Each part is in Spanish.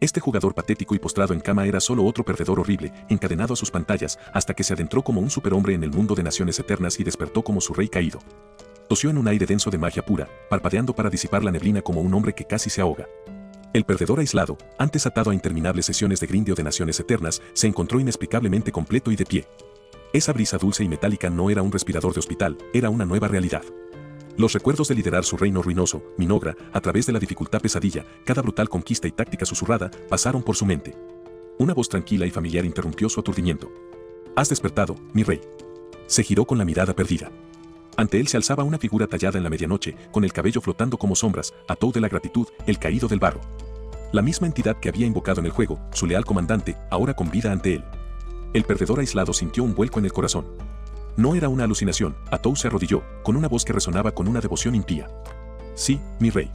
Este jugador patético y postrado en cama era solo otro perdedor horrible, encadenado a sus pantallas, hasta que se adentró como un superhombre en el mundo de naciones eternas y despertó como su rey caído. Tosió en un aire denso de magia pura, parpadeando para disipar la neblina como un hombre que casi se ahoga. El perdedor aislado, antes atado a interminables sesiones de grindeo de naciones eternas, se encontró inexplicablemente completo y de pie. Esa brisa dulce y metálica no era un respirador de hospital, era una nueva realidad. Los recuerdos de liderar su reino ruinoso, Minogra, a través de la dificultad pesadilla, cada brutal conquista y táctica susurrada, pasaron por su mente. Una voz tranquila y familiar interrumpió su aturdimiento. «Has despertado, mi rey». Se giró con la mirada perdida. Ante él se alzaba una figura tallada en la medianoche, con el cabello flotando como sombras, Atou de la gratitud, el caído del barro. La misma entidad que había invocado en el juego, su leal comandante, ahora con vida ante él. El perdedor aislado sintió un vuelco en el corazón. No era una alucinación, Atou se arrodilló, con una voz que resonaba con una devoción impía. «Sí, mi rey.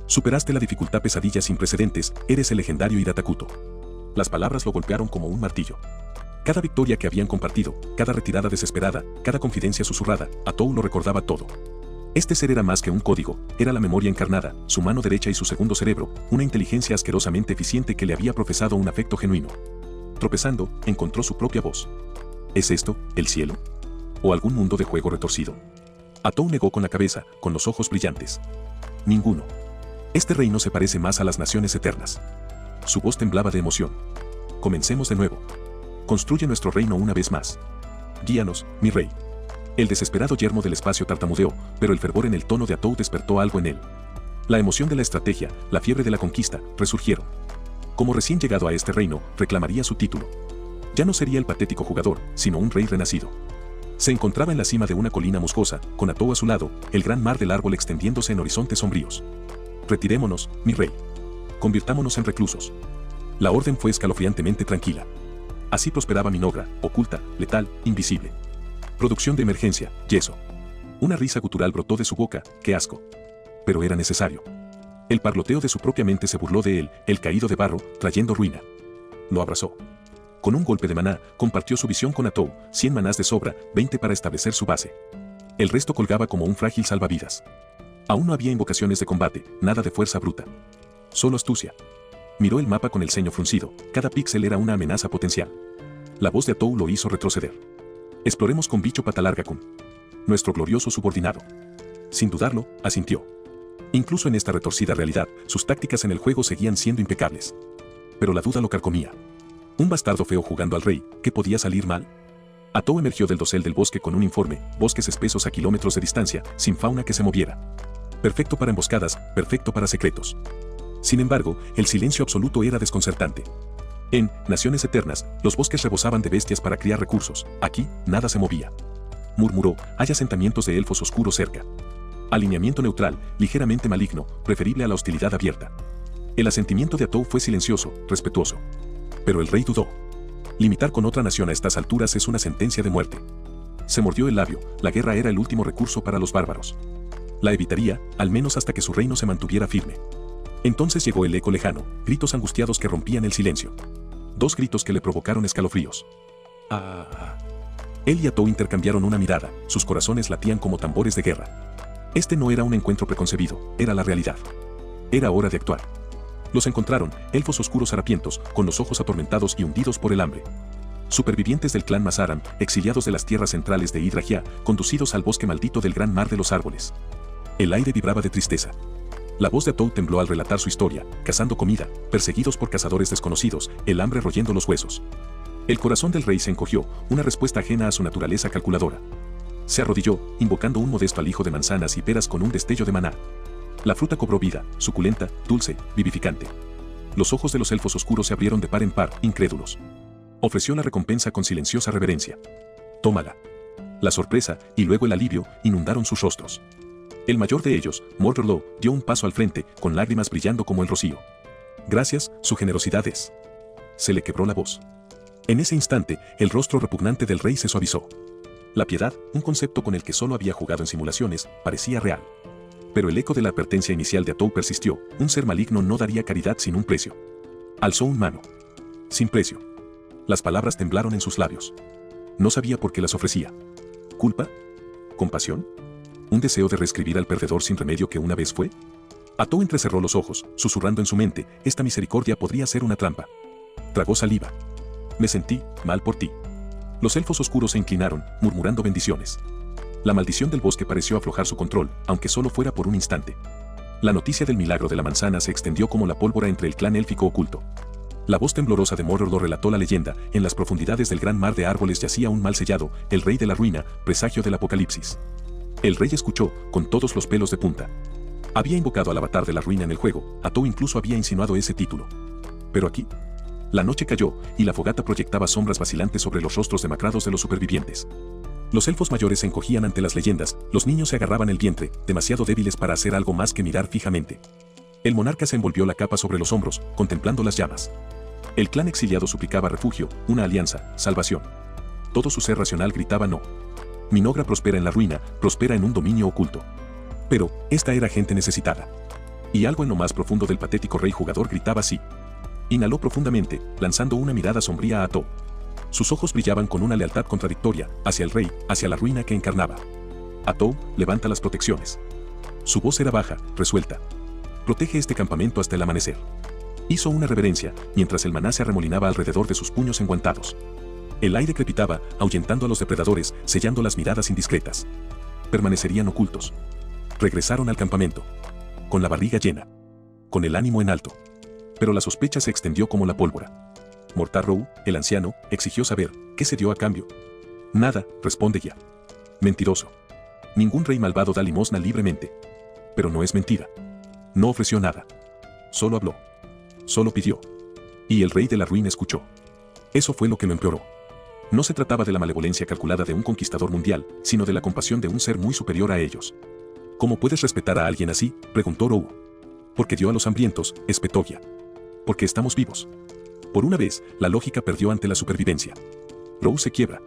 Superaste la dificultad pesadilla sin precedentes, eres el legendario Iratakuto». Las palabras lo golpearon como un martillo. Cada victoria que habían compartido, cada retirada desesperada, cada confidencia susurrada, Atou lo recordaba todo. Este ser era más que un código, era la memoria encarnada, su mano derecha y su segundo cerebro, una inteligencia asquerosamente eficiente que le había profesado un afecto genuino. Tropezando, encontró su propia voz. ¿Es esto, el cielo? ¿O algún mundo de juego retorcido? Atou negó con la cabeza, con los ojos brillantes. Ninguno. Este reino se parece más a las naciones eternas. Su voz temblaba de emoción. Comencemos de nuevo. Construye nuestro reino una vez más. Guíanos, mi rey. El desesperado yermo del espacio tartamudeó, pero el fervor en el tono de Atou despertó algo en él. La emoción de la estrategia, la fiebre de la conquista, resurgieron. Como recién llegado a este reino, reclamaría su título. Ya no sería el patético jugador, sino un rey renacido. Se encontraba en la cima de una colina musgosa, con Atou a su lado, el gran mar del árbol extendiéndose en horizontes sombríos. Retirémonos, mi rey. Convirtámonos en reclusos. La orden fue escalofriantemente tranquila. Así prosperaba Minogra, oculta, letal, invisible. Producción de emergencia, yeso. Una risa gutural brotó de su boca, qué asco. Pero era necesario. El parloteo de su propia mente se burló de él, el caído de barro, trayendo ruina. Lo abrazó. Con un golpe de maná, compartió su visión con Atou, 100 manás de sobra, 20 para establecer su base. El resto colgaba como un frágil salvavidas. Aún no había invocaciones de combate, nada de fuerza bruta. Solo astucia. Miró el mapa con el ceño fruncido, cada píxel era una amenaza potencial. La voz de Atou lo hizo retroceder. Exploremos con Bicho Patalarga-kun. Nuestro glorioso subordinado. Sin dudarlo, asintió. Incluso en esta retorcida realidad, sus tácticas en el juego seguían siendo impecables. Pero la duda lo carcomía. Un bastardo feo jugando al rey, ¿qué podía salir mal? Atou emergió del dosel del bosque con un informe, bosques espesos a kilómetros de distancia, sin fauna que se moviera. Perfecto para emboscadas, perfecto para secretos. Sin embargo, el silencio absoluto era desconcertante. En Naciones Eternas, los bosques rebosaban de bestias para criar recursos, aquí, nada se movía. Murmuró, hay asentamientos de elfos oscuros cerca. Alineamiento neutral, ligeramente maligno, preferible a la hostilidad abierta. El asentimiento de Atou fue silencioso, respetuoso. Pero el rey dudó. Limitar con otra nación a estas alturas es una sentencia de muerte. Se mordió el labio, la guerra era el último recurso para los bárbaros. La evitaría, al menos hasta que su reino se mantuviera firme. Entonces llegó el eco lejano, gritos angustiados que rompían el silencio. 2 gritos que le provocaron escalofríos. ¡Ah! Él y Atou intercambiaron una mirada, sus corazones latían como tambores de guerra. Este no era un encuentro preconcebido, era la realidad. Era hora de actuar. Los encontraron, elfos oscuros harapientos, con los ojos atormentados y hundidos por el hambre. Supervivientes del clan Masaran, exiliados de las tierras centrales de Hidragia, conducidos al bosque maldito del gran mar de los árboles. El aire vibraba de tristeza. La voz de Atou tembló al relatar su historia, cazando comida, perseguidos por cazadores desconocidos, el hambre royendo los huesos. El corazón del rey se encogió, una respuesta ajena a su naturaleza calculadora. Se arrodilló, invocando un modesto alijo de manzanas y peras con un destello de maná. La fruta cobró vida, suculenta, dulce, vivificante. Los ojos de los elfos oscuros se abrieron de par en par, incrédulos. Ofreció la recompensa con silenciosa reverencia. Tómala. La sorpresa, y luego el alivio, inundaron sus rostros. El mayor de ellos, Mordor, dio un paso al frente, con lágrimas brillando como el rocío. Gracias, su generosidad es. Se le quebró la voz. En ese instante, el rostro repugnante del rey se suavizó. La piedad, un concepto con el que solo había jugado en simulaciones, parecía real. Pero el eco de la advertencia inicial de Atou persistió, un ser maligno no daría caridad sin un precio. Alzó un mano. Sin precio. Las palabras temblaron en sus labios. No sabía por qué las ofrecía. ¿Culpa? ¿Compasión? ¿Un deseo de reescribir al perdedor sin remedio que una vez fue? Atou entrecerró los ojos, susurrando en su mente, esta misericordia podría ser una trampa. Tragó saliva. Me sentí mal por ti. Los elfos oscuros se inclinaron, murmurando bendiciones. La maldición del bosque pareció aflojar su control, aunque solo fuera por un instante. La noticia del milagro de la manzana se extendió como la pólvora entre el clan élfico oculto. La voz temblorosa de Mordor relató la leyenda, en las profundidades del gran mar de árboles yacía un mal sellado, el rey de la ruina, presagio del apocalipsis. El rey escuchó, con todos los pelos de punta. Había invocado al avatar de la ruina en el juego, Atou incluso había insinuado ese título. Pero aquí, la noche cayó, y la fogata proyectaba sombras vacilantes sobre los rostros demacrados de los supervivientes. Los elfos mayores se encogían ante las leyendas, los niños se agarraban el vientre, demasiado débiles para hacer algo más que mirar fijamente. El monarca se envolvió la capa sobre los hombros, contemplando las llamas. El clan exiliado suplicaba refugio, una alianza, salvación. Todo su ser racional gritaba no. Minogra prospera en la ruina, prospera en un dominio oculto. Pero, esta era gente necesitada. Y algo en lo más profundo del patético rey jugador gritaba sí. Inhaló profundamente, lanzando una mirada sombría a Atou. Sus ojos brillaban con una lealtad contradictoria, hacia el rey, hacia la ruina que encarnaba. Atou, levanta las protecciones. Su voz era baja, resuelta. Protege este campamento hasta el amanecer. Hizo una reverencia, mientras el maná se arremolinaba alrededor de sus puños enguantados. El aire crepitaba, ahuyentando a los depredadores, sellando las miradas indiscretas. Permanecerían ocultos. Regresaron al campamento. Con la barriga llena. Con el ánimo en alto. Pero la sospecha se extendió como la pólvora. Mortar Row, el anciano, exigió saber, ¿qué se dio a cambio? Nada, responde ya. Mentiroso. Ningún rey malvado da limosna libremente. Pero no es mentira. No ofreció nada. Solo habló. Solo pidió. Y el rey de la ruina escuchó. Eso fue lo que lo empeoró. No se trataba de la malevolencia calculada de un conquistador mundial, sino de la compasión de un ser muy superior a ellos. ¿Cómo puedes respetar a alguien así?, preguntó Row. Porque dio a los hambrientos, espetó ya. Porque estamos vivos. Por una vez, la lógica perdió ante la supervivencia. Row se quiebra.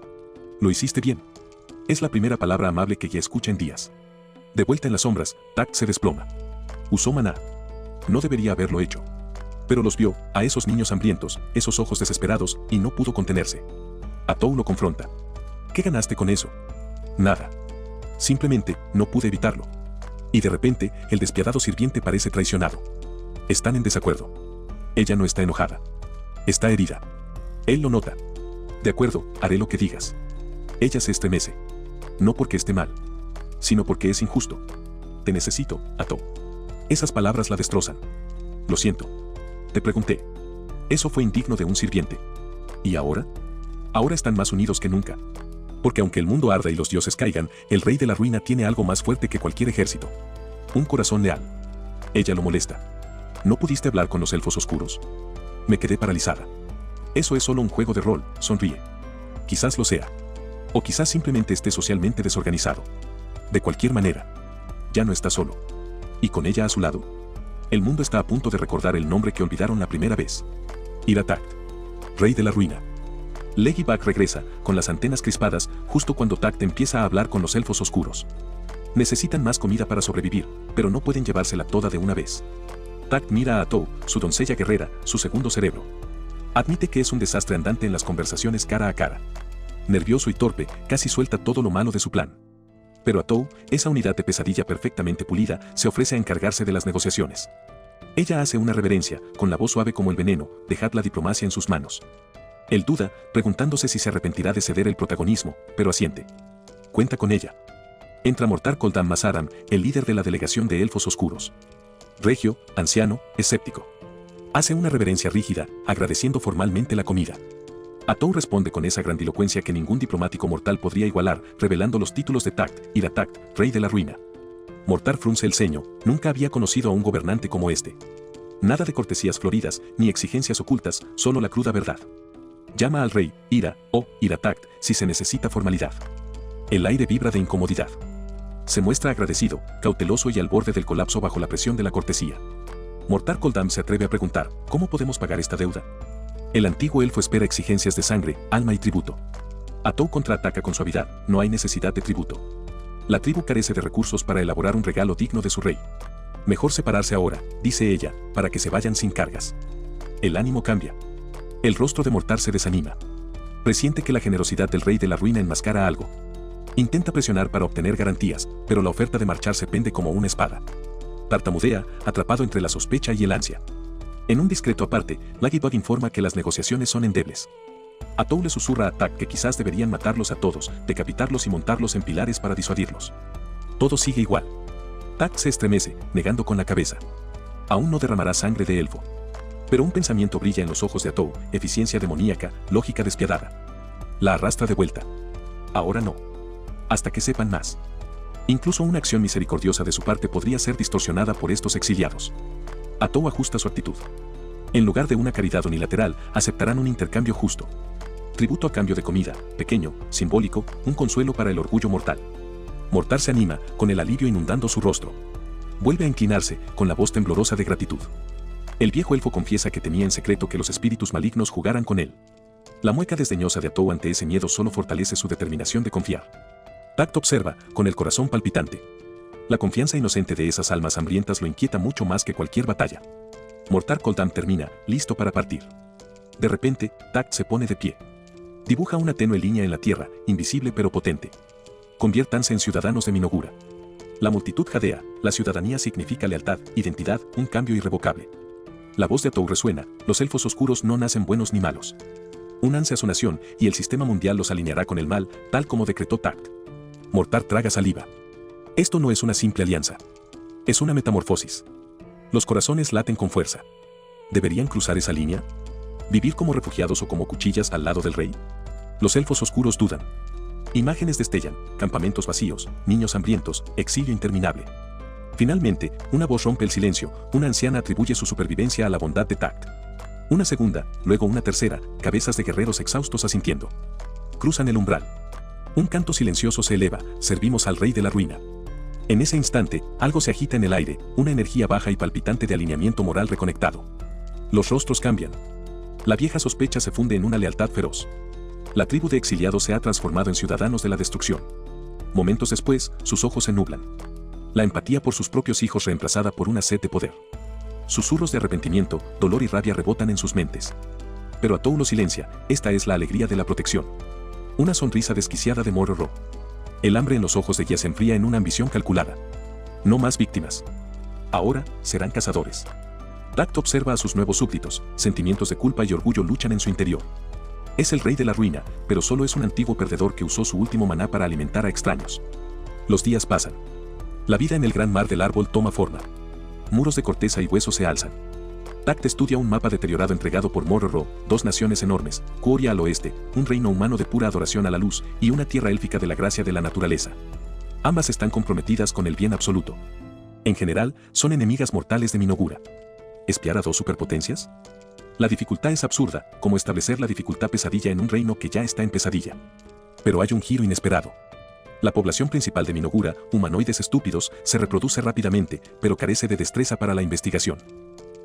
Lo hiciste bien. Es la primera palabra amable que ya escucha en días. De vuelta en las sombras, Tact se desploma. Usó maná. No debería haberlo hecho. Pero los vio, a esos niños hambrientos, esos ojos desesperados, y no pudo contenerse. Atou lo confronta. ¿Qué ganaste con eso? Nada. Simplemente, no pude evitarlo. Y de repente, el despiadado sirviente parece traicionado. Están en desacuerdo. Ella no está enojada. Está herida. Él lo nota. De acuerdo, haré lo que digas. Ella se estremece. No porque esté mal, sino porque es injusto. Te necesito, Atou. Esas palabras la destrozan. Lo siento. Te pregunté. Eso fue indigno de un sirviente. ¿Y ahora? Ahora están más unidos que nunca. Porque aunque el mundo arda y los dioses caigan, el rey de la ruina tiene algo más fuerte que cualquier ejército. Un corazón leal. Ella lo molesta. ¿No pudiste hablar con los elfos oscuros? Me quedé paralizada. Eso es solo un juego de rol, sonríe. Quizás lo sea. O quizás simplemente esté socialmente desorganizado. De cualquier manera, ya no está solo. Y con ella a su lado, el mundo está a punto de recordar el nombre que olvidaron la primera vez. Ira-Tact, rey de la ruina. Leggy-Bag regresa, con las antenas crispadas, justo cuando Tact empieza a hablar con los elfos oscuros. Necesitan más comida para sobrevivir, pero no pueden llevársela toda de una vez. Tact mira a Atou, su doncella guerrera, su segundo cerebro. Admite que es un desastre andante en las conversaciones cara a cara. Nervioso y torpe, casi suelta todo lo malo de su plan. Pero Atou, esa unidad de pesadilla perfectamente pulida, se ofrece a encargarse de las negociaciones. Ella hace una reverencia, con la voz suave como el veneno, dejad la diplomacia en sus manos. Él duda, preguntándose si se arrepentirá de ceder el protagonismo, pero asiente. Cuenta con ella. Entra Mortar Koldam Masaram, el líder de la delegación de elfos oscuros. Regio, anciano, escéptico. Hace una reverencia rígida, agradeciendo formalmente la comida. Atou responde con esa grandilocuencia que ningún diplomático mortal podría igualar, revelando los títulos de Tact, Ira-Tact, rey de la ruina. Mortar frunce el ceño, nunca había conocido a un gobernante como este. Nada de cortesías floridas, ni exigencias ocultas, solo la cruda verdad. Llama al rey, Ira, o Ira-Tact, si se necesita formalidad. El aire vibra de incomodidad. Se muestra agradecido, cauteloso y al borde del colapso bajo la presión de la cortesía. Mortar Koldam se atreve a preguntar, ¿cómo podemos pagar esta deuda? El antiguo elfo espera exigencias de sangre, alma y tributo. Atou contraataca con suavidad, no hay necesidad de tributo. La tribu carece de recursos para elaborar un regalo digno de su rey. Mejor separarse ahora, dice ella, para que se vayan sin cargas. El ánimo cambia. El rostro de Mortar se desanima. Presiente que la generosidad del rey de la ruina enmascara algo. Intenta presionar para obtener garantías, pero la oferta de marcharse pende como una espada. Tartamudea, atrapado entre la sospecha y el ansia. En un discreto aparte, Ladybug informa que las negociaciones son endebles. Atou le susurra a Tak que quizás deberían matarlos a todos, decapitarlos y montarlos en pilares para disuadirlos. Todo sigue igual. Tak se estremece, negando con la cabeza. Aún no derramará sangre de elfo. Pero un pensamiento brilla en los ojos de Atou, eficiencia demoníaca, lógica despiadada. La arrastra de vuelta. Ahora no. Hasta que sepan más. Incluso una acción misericordiosa de su parte podría ser distorsionada por estos exiliados. Atou ajusta su actitud. En lugar de una caridad unilateral, aceptarán un intercambio justo. Tributo a cambio de comida, pequeño, simbólico, un consuelo para el orgullo mortal. Mortar se anima, con el alivio inundando su rostro. Vuelve a inclinarse, con la voz temblorosa de gratitud. El viejo elfo confiesa que temía en secreto que los espíritus malignos jugaran con él. La mueca desdeñosa de Atou ante ese miedo solo fortalece su determinación de confiar. Tak observa, con el corazón palpitante. La confianza inocente de esas almas hambrientas lo inquieta mucho más que cualquier batalla. Mortar Koldam termina, listo para partir. De repente, Tak se pone de pie. Dibuja una tenue línea en la tierra, invisible pero potente. Conviértanse en ciudadanos de Minogura. La multitud jadea, la ciudadanía significa lealtad, identidad, un cambio irrevocable. La voz de Atou resuena, los elfos oscuros no nacen buenos ni malos. Únanse a su nación y el sistema mundial los alineará con el mal, tal como decretó Tak. Mortar traga saliva. Esto no es una simple alianza. Es una metamorfosis. Los corazones laten con fuerza. ¿Deberían cruzar esa línea? ¿Vivir como refugiados o como cuchillas al lado del rey? Los elfos oscuros dudan. Imágenes destellan, campamentos vacíos, niños hambrientos, exilio interminable. Finalmente, una voz rompe el silencio, una anciana atribuye su supervivencia a la bondad de Tak. Una segunda, luego una tercera, cabezas de guerreros exhaustos asintiendo. Cruzan el umbral. Un canto silencioso se eleva, servimos al rey de la ruina. En ese instante, algo se agita en el aire, una energía baja y palpitante de alineamiento moral reconectado. Los rostros cambian. La vieja sospecha se funde en una lealtad feroz. La tribu de exiliados se ha transformado en ciudadanos de la destrucción. Momentos después, sus ojos se nublan. La empatía por sus propios hijos reemplazada por una sed de poder. Susurros de arrepentimiento, dolor y rabia rebotan en sus mentes. Pero Atou lo silencia, esta es la alegría de la protección. Una sonrisa desquiciada de Mororo. El hambre en los ojos de Gia se enfría en una ambición calculada. No más víctimas. Ahora, serán cazadores. Tak observa a sus nuevos súbditos, sentimientos de culpa y orgullo luchan en su interior. Es el rey de la ruina, pero solo es un antiguo perdedor que usó su último maná para alimentar a extraños. Los días pasan. La vida en el gran mar del árbol toma forma. Muros de corteza y huesos se alzan. Tak estudia un mapa deteriorado entregado por Mororo, dos naciones enormes, Quoria al oeste, un reino humano de pura adoración a la luz, y una tierra élfica de la gracia de la naturaleza. Ambas están comprometidas con el bien absoluto. En general, son enemigas mortales de Minogura. ¿Espiar a dos superpotencias? La dificultad es absurda, como establecer la dificultad pesadilla en un reino que ya está en pesadilla. Pero hay un giro inesperado. La población principal de Minogura, humanoides estúpidos, se reproduce rápidamente, pero carece de destreza para la investigación.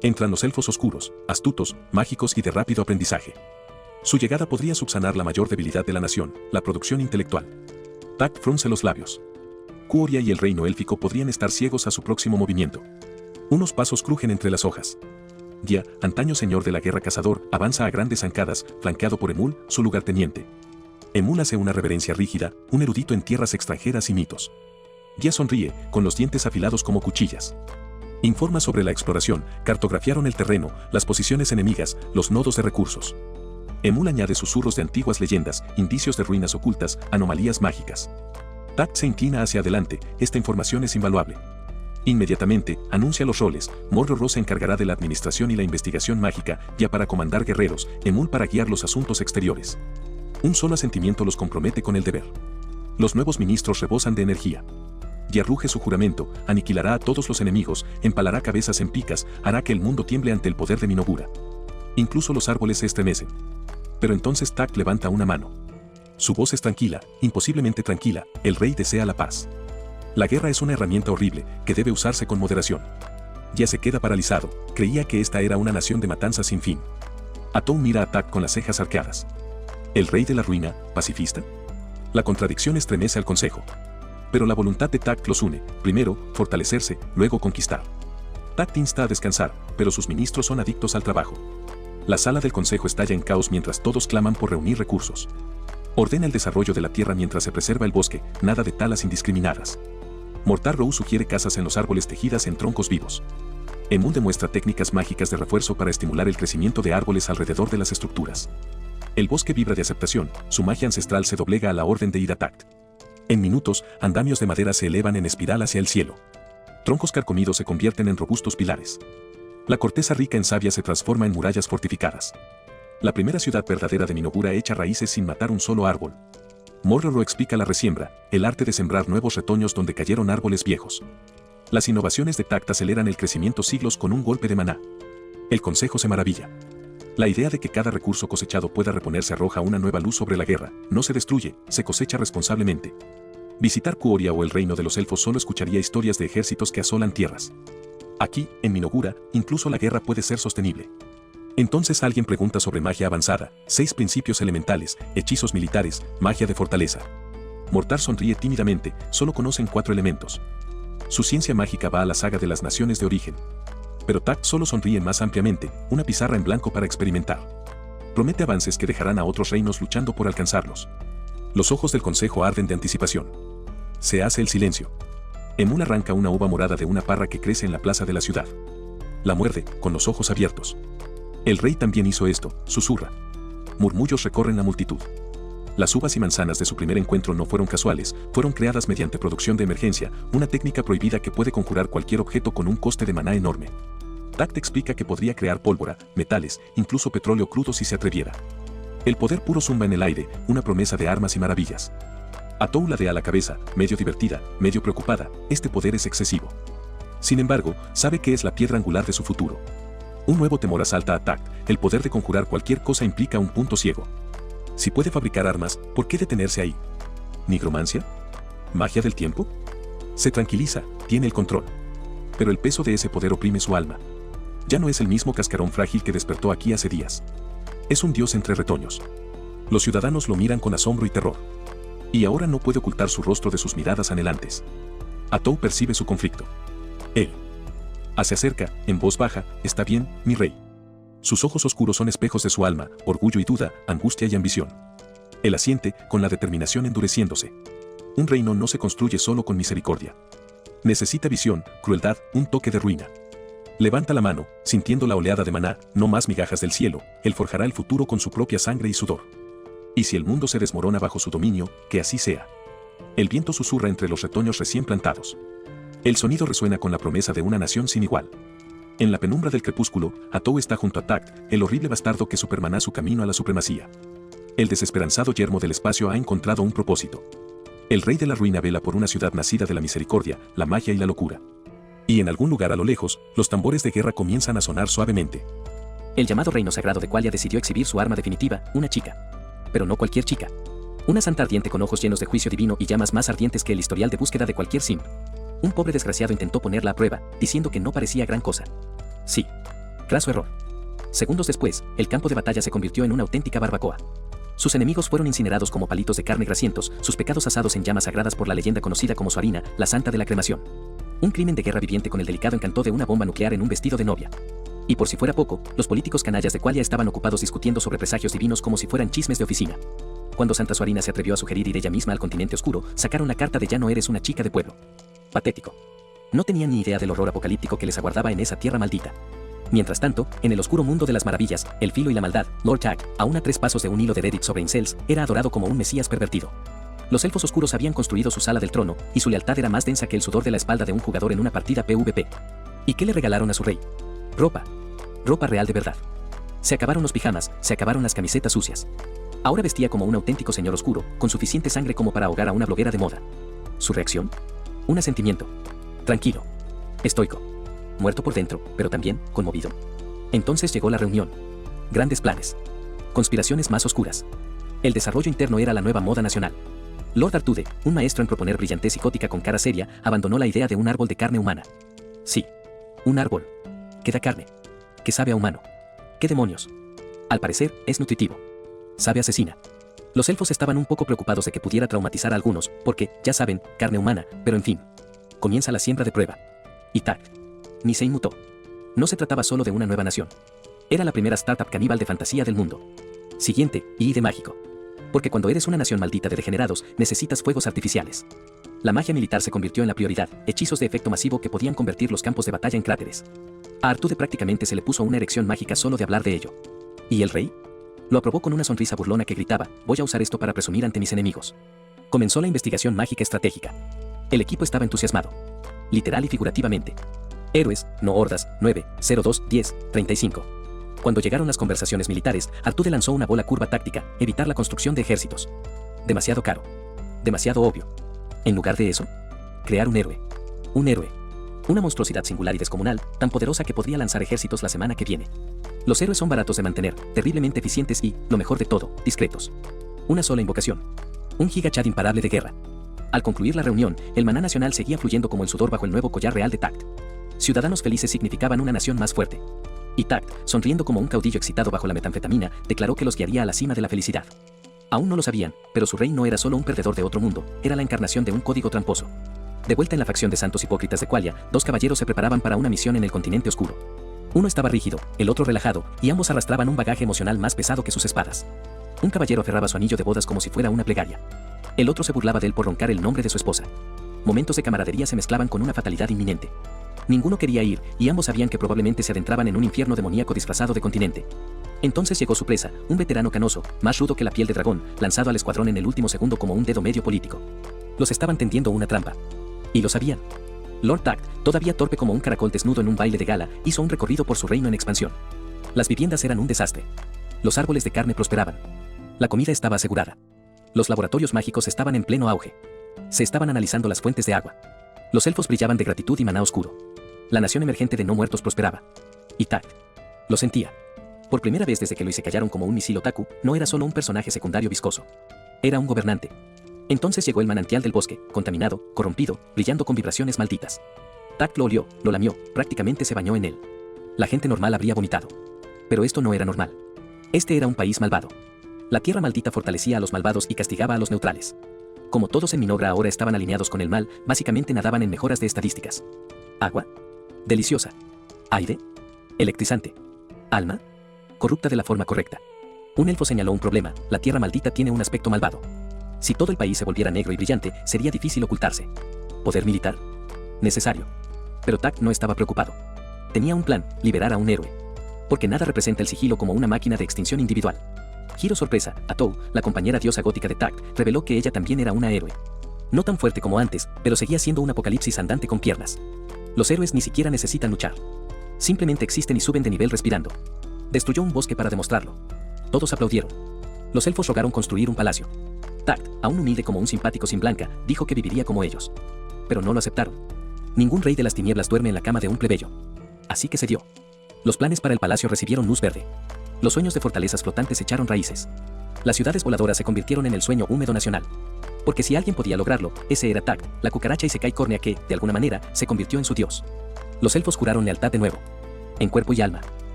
Entran los elfos oscuros, astutos, mágicos y de rápido aprendizaje. Su llegada podría subsanar la mayor debilidad de la nación, la producción intelectual. Tak frunce los labios. Quoria y el reino élfico podrían estar ciegos a su próximo movimiento. Unos pasos crujen entre las hojas. Gia, antaño señor de la guerra cazador, avanza a grandes zancadas, flanqueado por Emul, su lugarteniente. Emul hace una reverencia rígida, un erudito en tierras extranjeras y mitos. Gia sonríe, con los dientes afilados como cuchillas. Informa sobre la exploración, cartografiaron el terreno, las posiciones enemigas, los nodos de recursos. Emul añade susurros de antiguas leyendas, indicios de ruinas ocultas, anomalías mágicas. Tak se inclina hacia adelante, esta información es invaluable. Inmediatamente, anuncia los roles, Mororo se encargará de la administración y la investigación mágica, Gia para comandar guerreros, Emul para guiar los asuntos exteriores. Un solo asentimiento los compromete con el deber. Los nuevos ministros rebosan de energía. Gia ruge su juramento, aniquilará a todos los enemigos, empalará cabezas en picas, hará que el mundo tiemble ante el poder de Minogura. Incluso los árboles se estremecen. Pero entonces Tak levanta una mano. Su voz es tranquila, imposiblemente tranquila, el rey desea la paz. La guerra es una herramienta horrible, que debe usarse con moderación. Gia se queda paralizado, creía que esta era una nación de matanzas sin fin. Atou mira a Tak con las cejas arqueadas. ¿El rey de la ruina, pacifista? La contradicción estremece al consejo. Pero la voluntad de Tak los une, primero, fortalecerse, luego conquistar. Tak insta a descansar, pero sus ministros son adictos al trabajo. La sala del consejo estalla en caos mientras todos claman por reunir recursos. Ordena el desarrollo de la tierra mientras se preserva el bosque, nada de talas indiscriminadas. Mortar Row sugiere casas en los árboles tejidas en troncos vivos. Emun demuestra técnicas mágicas de refuerzo para estimular el crecimiento de árboles alrededor de las estructuras. El bosque vibra de aceptación, su magia ancestral se doblega a la orden de Ida Tact. En minutos, andamios de madera se elevan en espiral hacia el cielo. Troncos carcomidos se convierten en robustos pilares. La corteza rica en savia se transforma en murallas fortificadas. La primera ciudad verdadera de Minogura echa raíces sin matar un solo árbol. Morro explica la resiembra, el arte de sembrar nuevos retoños donde cayeron árboles viejos. Las innovaciones de Tact aceleran el crecimiento siglos con un golpe de maná. El consejo se maravilla. La idea de que cada recurso cosechado pueda reponerse arroja una nueva luz sobre la guerra, no se destruye, se cosecha responsablemente. Visitar Kuoria o el reino de los elfos solo escucharía historias de ejércitos que asolan tierras. Aquí, en Minogura, incluso la guerra puede ser sostenible. Entonces alguien pregunta sobre magia avanzada, 6 principios elementales, hechizos militares, magia de fortaleza. Mortar sonríe tímidamente, solo conocen 4 elementos. Su ciencia mágica va a la saga de las naciones de origen. Pero Tact solo sonríe más ampliamente, una pizarra en blanco para experimentar. Promete avances que dejarán a otros reinos luchando por alcanzarlos. Los ojos del consejo arden de anticipación. Se hace el silencio. Emun arranca una uva morada de una parra que crece en la plaza de la ciudad. La muerde, con los ojos abiertos. El rey también hizo esto, susurra. Murmullos recorren la multitud. Las uvas y manzanas de su primer encuentro no fueron casuales, fueron creadas mediante producción de emergencia, una técnica prohibida que puede conjurar cualquier objeto con un coste de maná enorme. Tact explica que podría crear pólvora, metales, incluso petróleo crudo si se atreviera. El poder puro zumba en el aire, una promesa de armas y maravillas. Atou ladea la cabeza, medio divertida, medio preocupada, este poder es excesivo. Sin embargo, sabe que es la piedra angular de su futuro. Un nuevo temor asalta a Tact, el poder de conjurar cualquier cosa implica un punto ciego. Si puede fabricar armas, ¿por qué detenerse ahí? ¿Nigromancia? ¿Magia del tiempo? Se tranquiliza, tiene el control. Pero el peso de ese poder oprime su alma. Ya no es el mismo cascarón frágil que despertó aquí hace días. Es un dios entre retoños. Los ciudadanos lo miran con asombro y terror. Y ahora no puede ocultar su rostro de sus miradas anhelantes. Atou percibe su conflicto. Él se acerca, en voz baja, «Está bien, mi rey». Sus ojos oscuros son espejos de su alma, orgullo y duda, angustia y ambición. Él asiente, con la determinación endureciéndose. Un reino no se construye solo con misericordia. Necesita visión, crueldad, un toque de ruina. Levanta la mano, sintiendo la oleada de maná, no más migajas del cielo, él forjará el futuro con su propia sangre y sudor. Y si el mundo se desmorona bajo su dominio, que así sea. El viento susurra entre los retoños recién plantados. El sonido resuena con la promesa de una nación sin igual. En la penumbra del crepúsculo, Atou está junto a Tact, el horrible bastardo que supermaná su camino a la supremacía. El desesperanzado yermo del espacio ha encontrado un propósito. El rey de la ruina vela por una ciudad nacida de la misericordia, la magia y la locura. Y en algún lugar a lo lejos, los tambores de guerra comienzan a sonar suavemente. El llamado reino sagrado de Qualia decidió exhibir su arma definitiva, una chica. Pero no cualquier chica. Una santa ardiente con ojos llenos de juicio divino y llamas más ardientes que el historial de búsqueda de cualquier simp. Un pobre desgraciado intentó ponerla a prueba, diciendo que no parecía gran cosa. Sí. Craso error. Segundos después, el campo de batalla se convirtió en una auténtica barbacoa. Sus enemigos fueron incinerados como palitos de carne grasientos, sus pecados asados en llamas sagradas por la leyenda conocida como Suarina, la santa de la cremación. Un crimen de guerra viviente con el delicado encanto de una bomba nuclear en un vestido de novia. Y por si fuera poco, los políticos canallas de Qualia estaban ocupados discutiendo sobre presagios divinos como si fueran chismes de oficina. Cuando Santa Suarina se atrevió a sugerir ir ella misma al continente oscuro, sacaron la carta de ya no eres una chica de pueblo. Patético. No tenían ni idea del horror apocalíptico que les aguardaba en esa tierra maldita. Mientras tanto, en el oscuro mundo de las maravillas, el filo y la maldad, Lord Tag, a 3 pasos de un hilo de Reddit sobre incels, era adorado como un mesías pervertido. Los elfos oscuros habían construido su sala del trono, y su lealtad era más densa que el sudor de la espalda de un jugador en una partida PvP. ¿Y qué le regalaron a su rey? Ropa. Ropa real de verdad. Se acabaron los pijamas, se acabaron las camisetas sucias. Ahora vestía como un auténtico señor oscuro, con suficiente sangre como para ahogar a una bloguera de moda. ¿Su reacción? Un asentimiento. Tranquilo. Estoico. Muerto por dentro, pero también conmovido. Entonces llegó la reunión. Grandes planes. Conspiraciones más oscuras. El desarrollo interno era la nueva moda nacional. Lord Artude, un maestro en proponer brillantez psicótica con cara seria, abandonó la idea de un árbol de carne humana. Sí. Un árbol. Que da carne. Que sabe a humano. ¿Qué demonios? Al parecer, es nutritivo. Sabe asesina. Los elfos estaban un poco preocupados de que pudiera traumatizar a algunos, porque, ya saben, carne humana, pero en fin. Comienza la siembra de prueba. Y Tact. Ni se inmutó. No se trataba solo de una nueva nación. Era la primera startup caníbal de fantasía del mundo. Siguiente, y de mágico. Porque cuando eres una nación maldita de degenerados, necesitas fuegos artificiales. La magia militar se convirtió en la prioridad, hechizos de efecto masivo que podían convertir los campos de batalla en cráteres. A Artude prácticamente se le puso una erección mágica solo de hablar de ello. ¿Y el rey? Lo aprobó con una sonrisa burlona que gritaba: voy a usar esto para presumir ante mis enemigos. Comenzó la investigación mágica estratégica. El equipo estaba entusiasmado. Literal y figurativamente. Héroes, no hordas, 9, 02, 10, 35. Cuando llegaron las conversaciones militares, Artude lanzó una bola curva táctica: evitar la construcción de ejércitos. Demasiado caro. Demasiado obvio. En lugar de eso, crear un héroe. Un héroe. Una monstruosidad singular y descomunal, tan poderosa que podría lanzar ejércitos la semana que viene. Los héroes son baratos de mantener, terriblemente eficientes y, lo mejor de todo, discretos. Una sola invocación. Un gigachad imparable de guerra. Al concluir la reunión, el maná nacional seguía fluyendo como el sudor bajo el nuevo collar real de Tact. Ciudadanos felices significaban una nación más fuerte. Y Tact, sonriendo como un caudillo excitado bajo la metanfetamina, declaró que los guiaría a la cima de la felicidad. Aún no lo sabían, pero su rey no era solo un perdedor de otro mundo, era la encarnación de un código tramposo. De vuelta en la facción de santos hipócritas de Qualia, dos caballeros se preparaban para una misión en el continente oscuro. Uno estaba rígido, el otro relajado, y ambos arrastraban un bagaje emocional más pesado que sus espadas. Un caballero aferraba su anillo de bodas como si fuera una plegaria. El otro se burlaba de él por roncar el nombre de su esposa. Momentos de camaradería se mezclaban con una fatalidad inminente. Ninguno quería ir, y ambos sabían que probablemente se adentraban en un infierno demoníaco disfrazado de continente. Entonces llegó su presa, un veterano canoso, más rudo que la piel de dragón, lanzado al escuadrón en el último segundo como un dedo medio político. Los estaban tendiendo una trampa. Y lo sabían. Lord Tact, todavía torpe como un caracol desnudo en un baile de gala, hizo un recorrido por su reino en expansión. Las viviendas eran un desastre. Los árboles de carne prosperaban. La comida estaba asegurada. Los laboratorios mágicos estaban en pleno auge. Se estaban analizando las fuentes de agua. Los elfos brillaban de gratitud y maná oscuro. La nación emergente de no muertos prosperaba. Y Tact lo sentía. Por primera vez desde que lo callaron como un misil otaku, no era solo un personaje secundario viscoso. Era un gobernante. Entonces llegó el manantial del bosque, contaminado, corrompido, brillando con vibraciones malditas. Tact lo olió, lo lamió, prácticamente se bañó en él. La gente normal habría vomitado. Pero esto no era normal. Este era un país malvado. La tierra maldita fortalecía a los malvados y castigaba a los neutrales. Como todos en Minogra ahora estaban alineados con el mal, básicamente nadaban en mejoras de estadísticas. Agua. Deliciosa. Aire. Electrizante. Alma. Corrupta de la forma correcta. Un elfo señaló un problema: la tierra maldita tiene un aspecto malvado. Si todo el país se volviera negro y brillante, sería difícil ocultarse. ¿Poder militar? Necesario. Pero Tact no estaba preocupado. Tenía un plan: liberar a un héroe. Porque nada representa el sigilo como una máquina de extinción individual. Giro sorpresa, Atou, la compañera diosa gótica de Tact, reveló que ella también era una héroe. No tan fuerte como antes, pero seguía siendo un apocalipsis andante con piernas. Los héroes ni siquiera necesitan luchar. Simplemente existen y suben de nivel respirando. Destruyó un bosque para demostrarlo. Todos aplaudieron. Los elfos rogaron construir un palacio. Tact, aún humilde como un simpático sin blanca, dijo que viviría como ellos. Pero no lo aceptaron. Ningún rey de las tinieblas duerme en la cama de un plebeyo. Así que se dio. Los planes para el palacio recibieron luz verde. Los sueños de fortalezas flotantes echaron raíces. Las ciudades voladoras se convirtieron en el sueño húmedo nacional. Porque si alguien podía lograrlo, ese era Tact, la cucaracha Isekai córnea que, de alguna manera, se convirtió en su dios. Los elfos juraron lealtad de nuevo. En cuerpo y alma.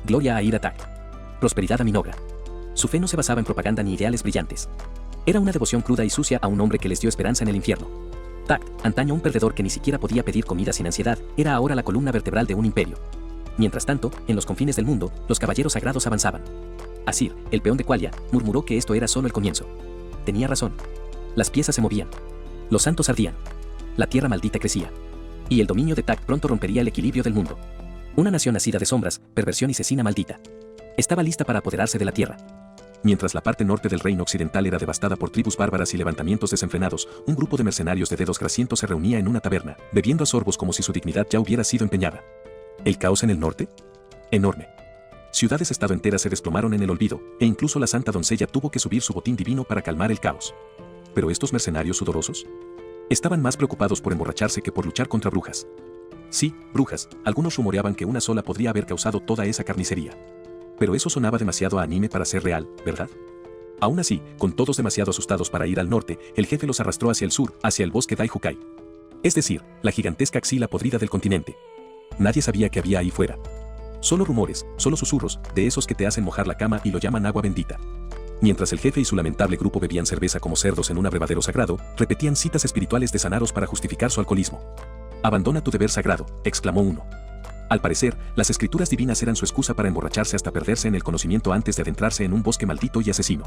Gloria a Ira Tact. Prosperidad a Minogra. Su fe no se basaba en propaganda ni ideales brillantes. Era una devoción cruda y sucia a un hombre que les dio esperanza en el infierno. Tact, antaño un perdedor que ni siquiera podía pedir comida sin ansiedad, era ahora la columna vertebral de un imperio. Mientras tanto, en los confines del mundo, los caballeros sagrados avanzaban. Asir, el peón de Qualia, murmuró que esto era solo el comienzo. Tenía razón. Las piezas se movían. Los santos ardían. La tierra maldita crecía. Y el dominio de Tact pronto rompería el equilibrio del mundo. Una nación nacida de sombras, perversión y cecina maldita. Estaba lista para apoderarse de la tierra. Mientras la parte norte del reino occidental era devastada por tribus bárbaras y levantamientos desenfrenados, un grupo de mercenarios de dedos grasientos se reunía en una taberna, bebiendo a sorbos como si su dignidad ya hubiera sido empeñada. ¿El caos en el norte? Enorme. Ciudades-estado enteras se desplomaron en el olvido, e incluso la santa doncella tuvo que subir su botín divino para calmar el caos. ¿Pero estos mercenarios sudorosos? Estaban más preocupados por emborracharse que por luchar contra brujas. Sí, brujas, algunos rumoreaban que una sola podría haber causado toda esa carnicería. Pero eso sonaba demasiado a anime para ser real, ¿verdad? Aún así, con todos demasiado asustados para ir al norte, el jefe los arrastró hacia el sur, hacia el bosque Daihukai. Es decir, la gigantesca axila podrida del continente. Nadie sabía qué había ahí fuera. Solo rumores, solo susurros, de esos que te hacen mojar la cama y lo llaman agua bendita. Mientras el jefe y su lamentable grupo bebían cerveza como cerdos en un abrevadero sagrado, repetían citas espirituales de Sanaros para justificar su alcoholismo. «Abandona tu deber sagrado», exclamó uno. Al parecer, las escrituras divinas eran su excusa para emborracharse hasta perderse en el conocimiento antes de adentrarse en un bosque maldito y asesino.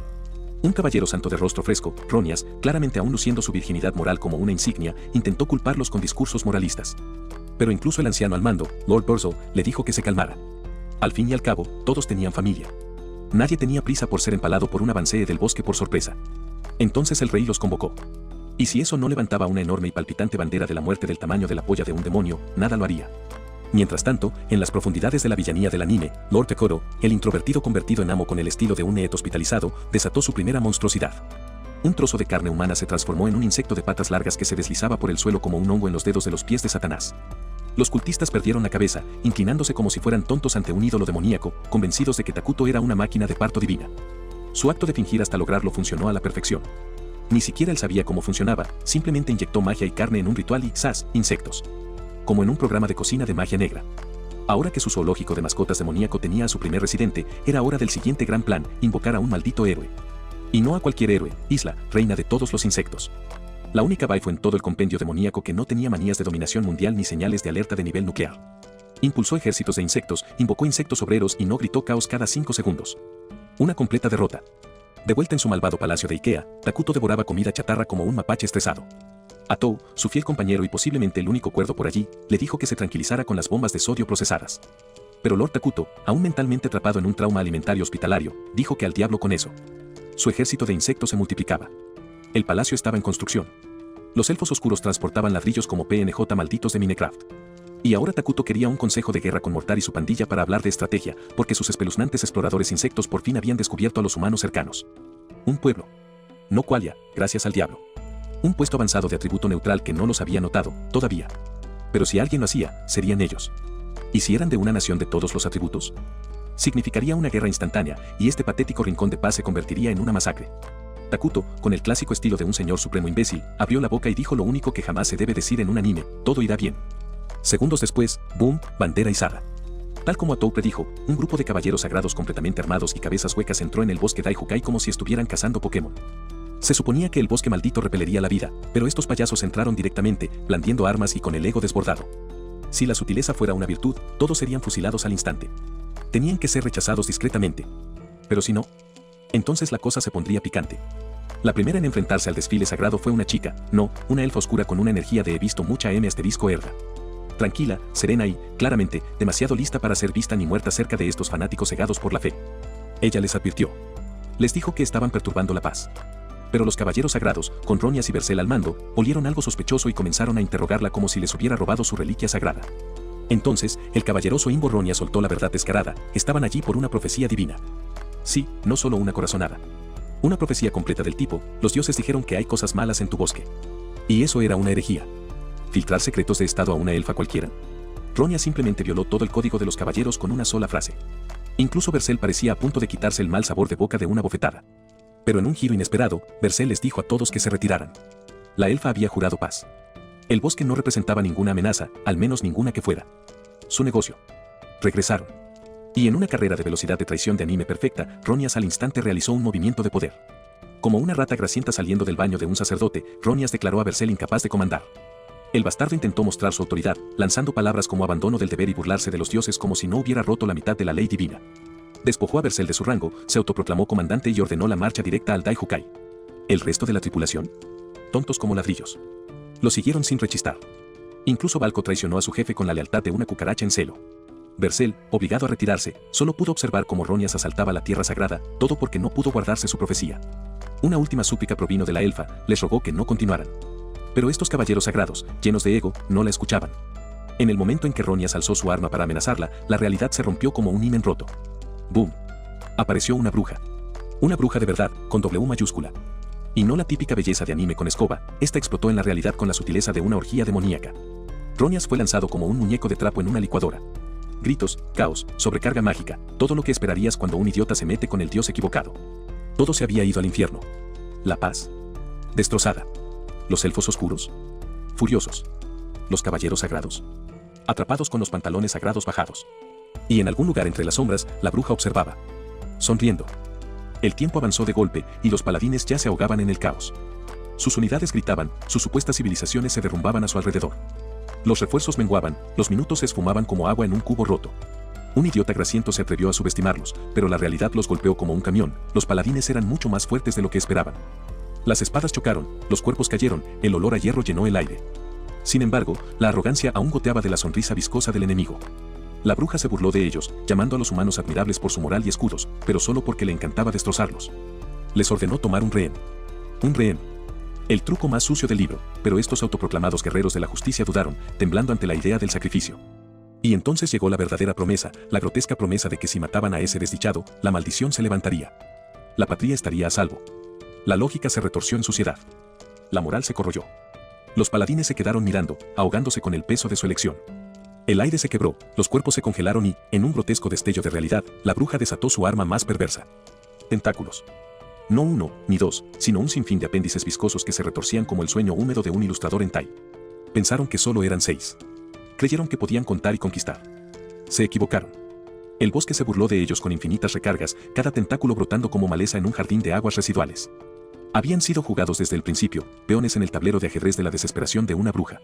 Un caballero santo de rostro fresco, Ronias, claramente aún luciendo su virginidad moral como una insignia, intentó culparlos con discursos moralistas. Pero incluso el anciano al mando, Lord Burzel, le dijo que se calmara. Al fin y al cabo, todos tenían familia. Nadie tenía prisa por ser empalado por un avancée del bosque por sorpresa. Entonces el rey los convocó. Y si eso no levantaba una enorme y palpitante bandera de la muerte del tamaño de la polla de un demonio, nada lo haría. Mientras tanto, en las profundidades de la villanía del anime, Lord Tekoro, el introvertido convertido en amo con el estilo de un Neet hospitalizado, desató su primera monstruosidad. Un trozo de carne humana se transformó en un insecto de patas largas que se deslizaba por el suelo como un hongo en los dedos de los pies de Satanás. Los cultistas perdieron la cabeza, inclinándose como si fueran tontos ante un ídolo demoníaco, convencidos de que Takuto era una máquina de parto divina. Su acto de fingir hasta lograrlo funcionó a la perfección. Ni siquiera él sabía cómo funcionaba, simplemente inyectó magia y carne en un ritual y ¡zas!, insectos. Como en un programa de cocina de magia negra. Ahora que su zoológico de mascotas demoníaco tenía a su primer residente, era hora del siguiente gran plan, invocar a un maldito héroe. Y no a cualquier héroe, Isla, reina de todos los insectos. La única waifu en todo el compendio demoníaco que no tenía manías de dominación mundial ni señales de alerta de nivel nuclear. Impulsó ejércitos de insectos, invocó insectos obreros y no gritó caos cada 5 segundos. Una completa derrota. De vuelta en su malvado palacio de Ikea, Takuto devoraba comida chatarra como un mapache estresado. A Tou, su fiel compañero y posiblemente el único cuerdo por allí, le dijo que se tranquilizara con las bombas de sodio procesadas. Pero Lord Takuto, aún mentalmente atrapado en un trauma alimentario hospitalario, dijo que al diablo con eso. Su ejército de insectos se multiplicaba. El palacio estaba en construcción. Los elfos oscuros transportaban ladrillos como PNJ malditos de Minecraft. Y ahora Takuto quería un consejo de guerra con Mortar y su pandilla para hablar de estrategia, porque sus espeluznantes exploradores insectos por fin habían descubierto a los humanos cercanos. Un pueblo. No Qualia, gracias al diablo. Un puesto avanzado de atributo neutral que no los había notado, todavía. Pero si alguien lo hacía, serían ellos. ¿Y si eran de una nación de todos los atributos? Significaría una guerra instantánea, y este patético rincón de paz se convertiría en una masacre. Takuto, con el clásico estilo de un señor supremo imbécil, abrió la boca y dijo lo único que jamás se debe decir en un anime: todo irá bien. Segundos después, boom, bandera izada. Tal como Atou predijo, un grupo de caballeros sagrados completamente armados y cabezas huecas entró en el bosque Daihukai como si estuvieran cazando Pokémon. Se suponía que el bosque maldito repelería la vida, pero estos payasos entraron directamente, blandiendo armas y con el ego desbordado. Si la sutileza fuera una virtud, todos serían fusilados al instante. Tenían que ser rechazados discretamente. Pero si no, entonces la cosa se pondría picante. La primera en enfrentarse al desfile sagrado fue una chica, no, una elfa oscura con una energía de he visto mucha M*erga. Tranquila, serena y, claramente, demasiado lista para ser vista ni muerta cerca de estos fanáticos cegados por la fe. Ella les advirtió. Les dijo que estaban perturbando la paz. Pero los caballeros sagrados, con Ronias y Bercel al mando, olieron algo sospechoso y comenzaron a interrogarla como si les hubiera robado su reliquia sagrada. Entonces, el caballeroso Imbo Ronias soltó la verdad descarada: estaban allí por una profecía divina. Sí, no solo una corazonada. Una profecía completa del tipo: los dioses dijeron que hay cosas malas en tu bosque. Y eso era una herejía. ¿Filtrar secretos de estado a una elfa cualquiera? Ronias simplemente violó todo el código de los caballeros con una sola frase. Incluso Bercel parecía a punto de quitarse el mal sabor de boca de una bofetada. Pero en un giro inesperado, Bercel les dijo a todos que se retiraran. La elfa había jurado paz. El bosque no representaba ninguna amenaza, al menos ninguna que fuera su negocio. Regresaron. Y en una carrera de velocidad de traición de anime perfecta, Ronias al instante realizó un movimiento de poder. Como una rata grasienta saliendo del baño de un sacerdote, Ronias declaró a Bercel incapaz de comandar. El bastardo intentó mostrar su autoridad, lanzando palabras como abandono del deber y burlarse de los dioses como si no hubiera roto la mitad de la ley divina. Despojó a Bercel de su rango, se autoproclamó comandante y ordenó la marcha directa al Daihukai. ¿El resto de la tripulación? Tontos como ladrillos. Lo siguieron sin rechistar. Incluso Balco traicionó a su jefe con la lealtad de una cucaracha en celo. Bercel, obligado a retirarse, solo pudo observar cómo Ronias asaltaba la tierra sagrada, todo porque no pudo guardarse su profecía. Una última súplica provino de la elfa, les rogó que no continuaran. Pero estos caballeros sagrados, llenos de ego, no la escuchaban. En el momento en que Ronias alzó su arma para amenazarla, la realidad se rompió como un himen roto. ¡Boom! Apareció una bruja. Una bruja de verdad, con W mayúscula. Y no la típica belleza de anime con escoba, esta explotó en la realidad con la sutileza de una orgía demoníaca. Ronias fue lanzado como un muñeco de trapo en una licuadora. Gritos, caos, sobrecarga mágica, todo lo que esperarías cuando un idiota se mete con el dios equivocado. Todo se había ido al infierno. La paz. Destrozada. Los elfos oscuros. Furiosos. Los caballeros sagrados. Atrapados con los pantalones sagrados bajados. Y en algún lugar entre las sombras, la bruja observaba. Sonriendo. El tiempo avanzó de golpe, y los paladines ya se ahogaban en el caos. Sus unidades gritaban, sus supuestas civilizaciones se derrumbaban a su alrededor. Los refuerzos menguaban, los minutos se esfumaban como agua en un cubo roto. Un idiota grasiento se atrevió a subestimarlos, pero la realidad los golpeó como un camión. Los paladines eran mucho más fuertes de lo que esperaban. Las espadas chocaron, los cuerpos cayeron, el olor a hierro llenó el aire. Sin embargo, la arrogancia aún goteaba de la sonrisa viscosa del enemigo. La bruja se burló de ellos, llamando a los humanos admirables por su moral y escudos, pero solo porque le encantaba destrozarlos. Les ordenó tomar un rehén. Un rehén. El truco más sucio del libro, pero estos autoproclamados guerreros de la justicia dudaron, temblando ante la idea del sacrificio. Y entonces llegó la verdadera promesa, la grotesca promesa de que si mataban a ese desdichado, la maldición se levantaría. La patria estaría a salvo. La lógica se retorció en suciedad. La moral se corroyó. Los paladines se quedaron mirando, ahogándose con el peso de su elección. El aire se quebró, los cuerpos se congelaron y, en un grotesco destello de realidad, la bruja desató su arma más perversa. Tentáculos. No uno, ni dos, sino un sinfín de apéndices viscosos que se retorcían como el sueño húmedo de un ilustrador hentai. Pensaron que solo eran 6. Creyeron que podían contar y conquistar. Se equivocaron. El bosque se burló de ellos con infinitas recargas, cada tentáculo brotando como maleza en un jardín de aguas residuales. Habían sido jugados desde el principio, peones en el tablero de ajedrez de la desesperación de una bruja.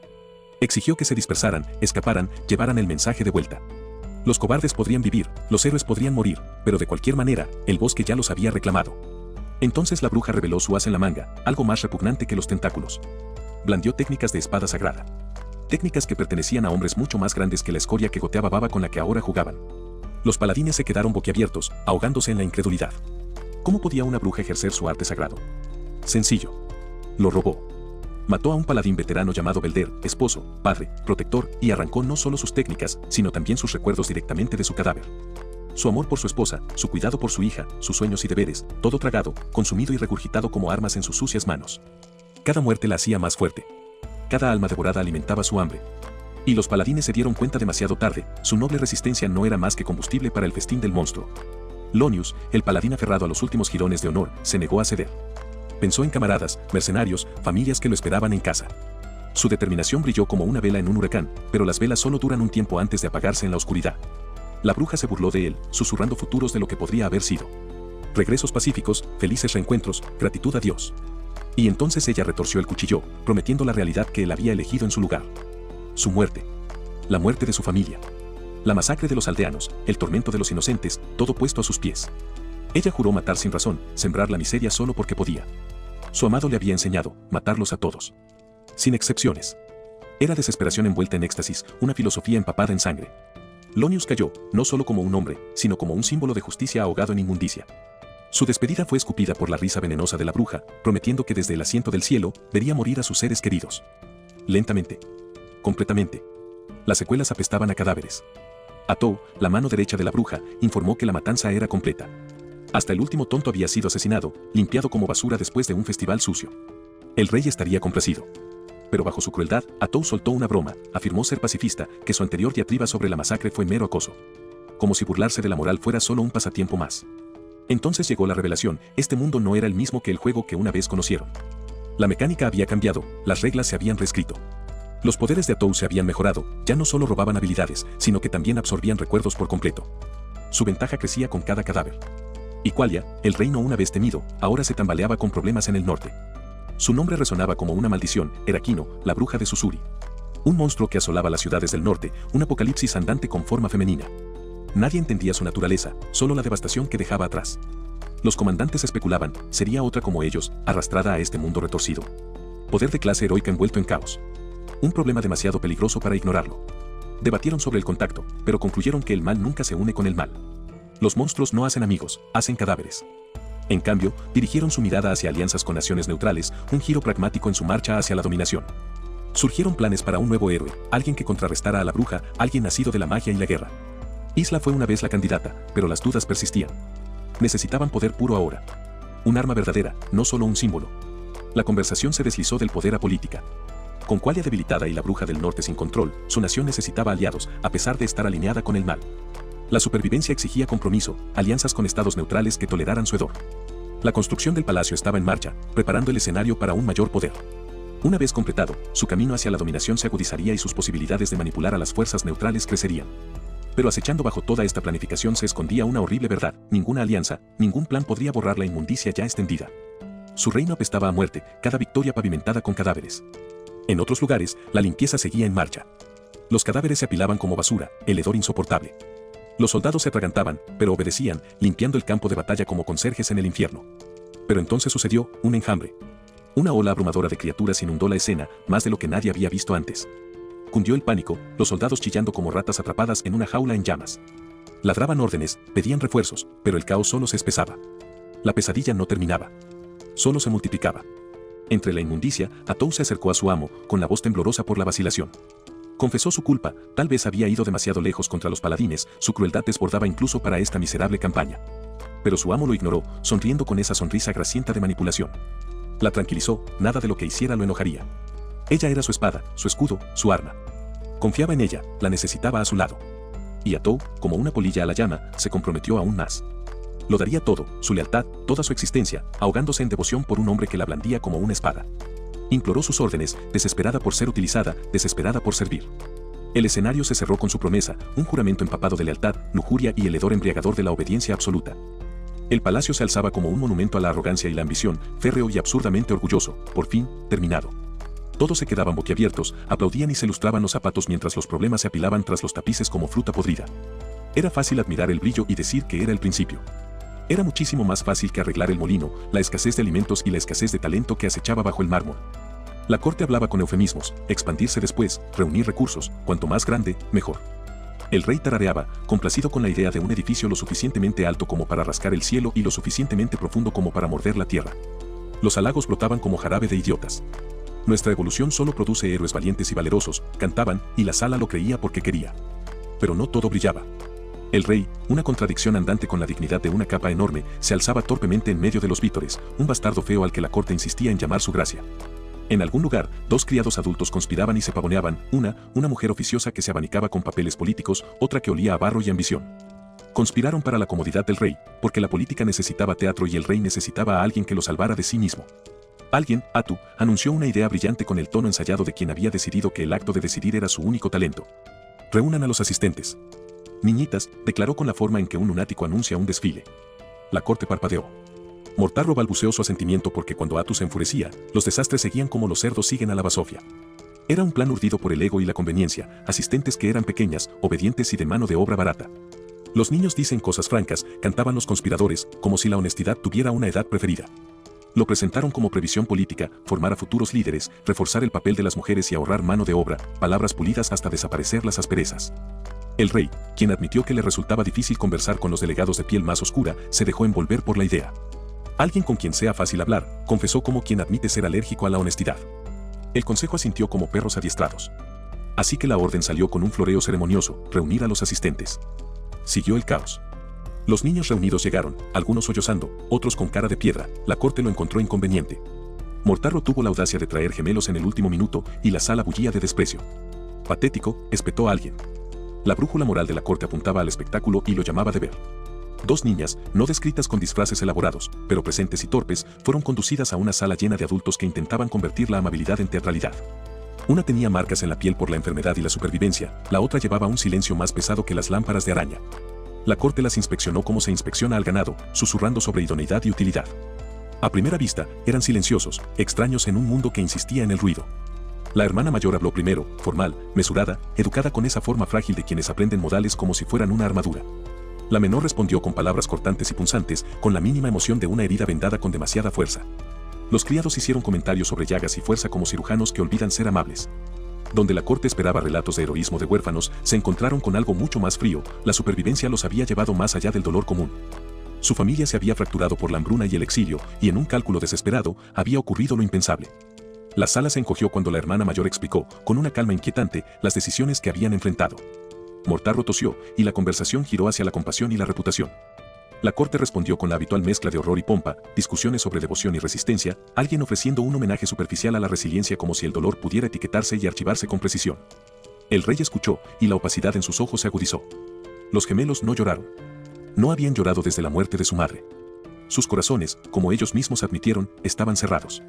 Exigió que se dispersaran, escaparan, llevaran el mensaje de vuelta. Los cobardes podrían vivir, los héroes podrían morir, pero de cualquier manera, el bosque ya los había reclamado. Entonces la bruja reveló su as en la manga, algo más repugnante que los tentáculos. Blandió técnicas de espada sagrada. Técnicas que pertenecían a hombres mucho más grandes que la escoria que goteaba baba con la que ahora jugaban. Los paladines se quedaron boquiabiertos, ahogándose en la incredulidad. ¿Cómo podía una bruja ejercer su arte sagrado? Sencillo. Lo robó. Mató a un paladín veterano llamado Belder, esposo, padre, protector, y arrancó no solo sus técnicas, sino también sus recuerdos directamente de su cadáver. Su amor por su esposa, su cuidado por su hija, sus sueños y deberes, todo tragado, consumido y regurgitado como armas en sus sucias manos. Cada muerte la hacía más fuerte. Cada alma devorada alimentaba su hambre. Y los paladines se dieron cuenta demasiado tarde, su noble resistencia no era más que combustible para el festín del monstruo. Lonius, el paladín aferrado a los últimos jirones de honor, se negó a ceder. Pensó en camaradas, mercenarios, familias que lo esperaban en casa. Su determinación brilló como una vela en un huracán, pero las velas solo duran un tiempo antes de apagarse en la oscuridad. La bruja se burló de él, susurrando futuros de lo que podría haber sido. Regresos pacíficos, felices reencuentros, gratitud a Dios. Y entonces ella retorció el cuchillo, prometiendo la realidad que él había elegido en su lugar. Su muerte. La muerte de su familia. La masacre de los aldeanos, el tormento de los inocentes, todo puesto a sus pies. Ella juró matar sin razón, sembrar la miseria solo porque podía. Su amado le había enseñado, matarlos a todos. Sin excepciones. Era desesperación envuelta en éxtasis, una filosofía empapada en sangre. Lonius cayó, no solo como un hombre, sino como un símbolo de justicia ahogado en inmundicia. Su despedida fue escupida por la risa venenosa de la bruja, prometiendo que desde el asiento del cielo, vería morir a sus seres queridos. Lentamente. Completamente. Las secuelas apestaban a cadáveres. Atou, la mano derecha de la bruja, informó que la matanza era completa. Hasta el último tonto había sido asesinado, limpiado como basura después de un festival sucio. El rey estaría complacido. Pero bajo su crueldad, Atou soltó una broma, afirmó ser pacifista, que su anterior diatriba sobre la masacre fue mero acoso. Como si burlarse de la moral fuera solo un pasatiempo más. Entonces llegó la revelación, este mundo no era el mismo que el juego que una vez conocieron. La mecánica había cambiado, las reglas se habían reescrito. Los poderes de Atou se habían mejorado, ya no solo robaban habilidades, sino que también absorbían recuerdos por completo. Su ventaja crecía con cada cadáver. Y Qualia, el reino una vez temido, ahora se tambaleaba con problemas en el norte. Su nombre resonaba como una maldición, Eraquino, la bruja de Susuri. Un monstruo que asolaba las ciudades del norte, un apocalipsis andante con forma femenina. Nadie entendía su naturaleza, solo la devastación que dejaba atrás. Los comandantes especulaban, ¿sería otra como ellos, arrastrada a este mundo retorcido? Poder de clase heroica envuelto en caos. Un problema demasiado peligroso para ignorarlo. Debatieron sobre el contacto, pero concluyeron que el mal nunca se une con el mal. Los monstruos no hacen amigos, hacen cadáveres. En cambio, dirigieron su mirada hacia alianzas con naciones neutrales, un giro pragmático en su marcha hacia la dominación. Surgieron planes para un nuevo héroe, alguien que contrarrestara a la bruja, alguien nacido de la magia y la guerra. Isla fue una vez la candidata, pero las dudas persistían. Necesitaban poder puro ahora. Un arma verdadera, no solo un símbolo. La conversación se deslizó del poder a política. Con Qualia debilitada y la bruja del norte sin control, su nación necesitaba aliados, a pesar de estar alineada con el mal. La supervivencia exigía compromiso, alianzas con estados neutrales que toleraran su hedor. La construcción del palacio estaba en marcha, preparando el escenario para un mayor poder. Una vez completado, su camino hacia la dominación se agudizaría y sus posibilidades de manipular a las fuerzas neutrales crecerían. Pero acechando bajo toda esta planificación se escondía una horrible verdad, ninguna alianza, ningún plan podría borrar la inmundicia ya extendida. Su reino apestaba a muerte, cada victoria pavimentada con cadáveres. En otros lugares, la limpieza seguía en marcha. Los cadáveres se apilaban como basura, el hedor insoportable. Los soldados se atragantaban, pero obedecían, limpiando el campo de batalla como conserjes en el infierno. Pero entonces sucedió un enjambre. Una ola abrumadora de criaturas inundó la escena, más de lo que nadie había visto antes. Cundió el pánico, los soldados chillando como ratas atrapadas en una jaula en llamas. Ladraban órdenes, pedían refuerzos, pero el caos solo se espesaba. La pesadilla no terminaba. Solo se multiplicaba. Entre la inmundicia, Atou se acercó a su amo, con la voz temblorosa por la vacilación. Confesó su culpa, tal vez había ido demasiado lejos contra los paladines, su crueldad desbordaba incluso para esta miserable campaña. Pero su amo lo ignoró, sonriendo con esa sonrisa grasienta de manipulación. La tranquilizó, nada de lo que hiciera lo enojaría. Ella era su espada, su escudo, su arma. Confiaba en ella, la necesitaba a su lado. Y Atou, como una polilla a la llama, se comprometió aún más. Lo daría todo, su lealtad, toda su existencia, ahogándose en devoción por un hombre que la blandía como una espada. Imploró sus órdenes, desesperada por ser utilizada, desesperada por servir. El escenario se cerró con su promesa, un juramento empapado de lealtad, lujuria y el hedor embriagador de la obediencia absoluta. El palacio se alzaba como un monumento a la arrogancia y la ambición, férreo y absurdamente orgulloso, por fin, terminado. Todos se quedaban boquiabiertos, aplaudían y se lustraban los zapatos mientras los problemas se apilaban tras los tapices como fruta podrida. Era fácil admirar el brillo y decir que era el principio. Era muchísimo más fácil que arreglar el molino, la escasez de alimentos y la escasez de talento que acechaba bajo el mármol. La corte hablaba con eufemismos, expandirse después, reunir recursos, cuanto más grande, mejor. El rey tarareaba, complacido con la idea de un edificio lo suficientemente alto como para rascar el cielo y lo suficientemente profundo como para morder la tierra. Los halagos brotaban como jarabe de idiotas. Nuestra evolución solo produce héroes valientes y valerosos, cantaban, y la sala lo creía porque quería. Pero no todo brillaba. El rey, una contradicción andante con la dignidad de una capa enorme, se alzaba torpemente en medio de los vítores, un bastardo feo al que la corte insistía en llamar su gracia. En algún lugar, dos criados adultos conspiraban y se pavoneaban, una mujer oficiosa que se abanicaba con papeles políticos, otra que olía a barro y ambición. Conspiraron para la comodidad del rey, porque la política necesitaba teatro y el rey necesitaba a alguien que lo salvara de sí mismo. Alguien, Atu, anunció una idea brillante con el tono ensayado de quien había decidido que el acto de decidir era su único talento. Reúnan a los asistentes. Niñitas, declaró con la forma en que un lunático anuncia un desfile. La corte parpadeó. Mortarro balbuceó su asentimiento porque cuando Atu se enfurecía, los desastres seguían como los cerdos siguen a la basofia. Era un plan urdido por el ego y la conveniencia, asistentes que eran pequeñas, obedientes y de mano de obra barata. Los niños dicen cosas francas, cantaban los conspiradores, como si la honestidad tuviera una edad preferida. Lo presentaron como previsión política, formar a futuros líderes, reforzar el papel de las mujeres y ahorrar mano de obra, palabras pulidas hasta desaparecer las asperezas. El rey, quien admitió que le resultaba difícil conversar con los delegados de piel más oscura, se dejó envolver por la idea. Alguien con quien sea fácil hablar, confesó como quien admite ser alérgico a la honestidad. El consejo asintió como perros adiestrados. Así que la orden salió con un floreo ceremonioso, reunir a los asistentes. Siguió el caos. Los niños reunidos llegaron, algunos sollozando, otros con cara de piedra, la corte lo encontró inconveniente. Mortarro tuvo la audacia de traer gemelos en el último minuto y la sala bullía de desprecio. Patético, espetó a alguien. La brújula moral de la corte apuntaba al espectáculo y lo llamaba deber. Dos niñas, no descritas con disfraces elaborados, pero presentes y torpes, fueron conducidas a una sala llena de adultos que intentaban convertir la amabilidad en teatralidad. Una tenía marcas en la piel por la enfermedad y la supervivencia, la otra llevaba un silencio más pesado que las lámparas de araña. La corte las inspeccionó como se inspecciona al ganado, susurrando sobre idoneidad y utilidad. A primera vista, eran silenciosos, extraños en un mundo que insistía en el ruido. La hermana mayor habló primero, formal, mesurada, educada con esa forma frágil de quienes aprenden modales como si fueran una armadura. La menor respondió con palabras cortantes y punzantes, con la mínima emoción de una herida vendada con demasiada fuerza. Los criados hicieron comentarios sobre llagas y fuerza como cirujanos que olvidan ser amables. Donde la corte esperaba relatos de heroísmo de huérfanos, se encontraron con algo mucho más frío, la supervivencia los había llevado más allá del dolor común. Su familia se había fracturado por la hambruna y el exilio, y en un cálculo desesperado, había ocurrido lo impensable. La sala se encogió cuando la hermana mayor explicó, con una calma inquietante, las decisiones que habían enfrentado. Mortarro tosió, y la conversación giró hacia la compasión y la reputación. La corte respondió con la habitual mezcla de horror y pompa, discusiones sobre devoción y resistencia, alguien ofreciendo un homenaje superficial a la resiliencia como si el dolor pudiera etiquetarse y archivarse con precisión. El rey escuchó, y la opacidad en sus ojos se agudizó. Los gemelos no lloraron. No habían llorado desde la muerte de su madre. Sus corazones, como ellos mismos admitieron, estaban cerrados.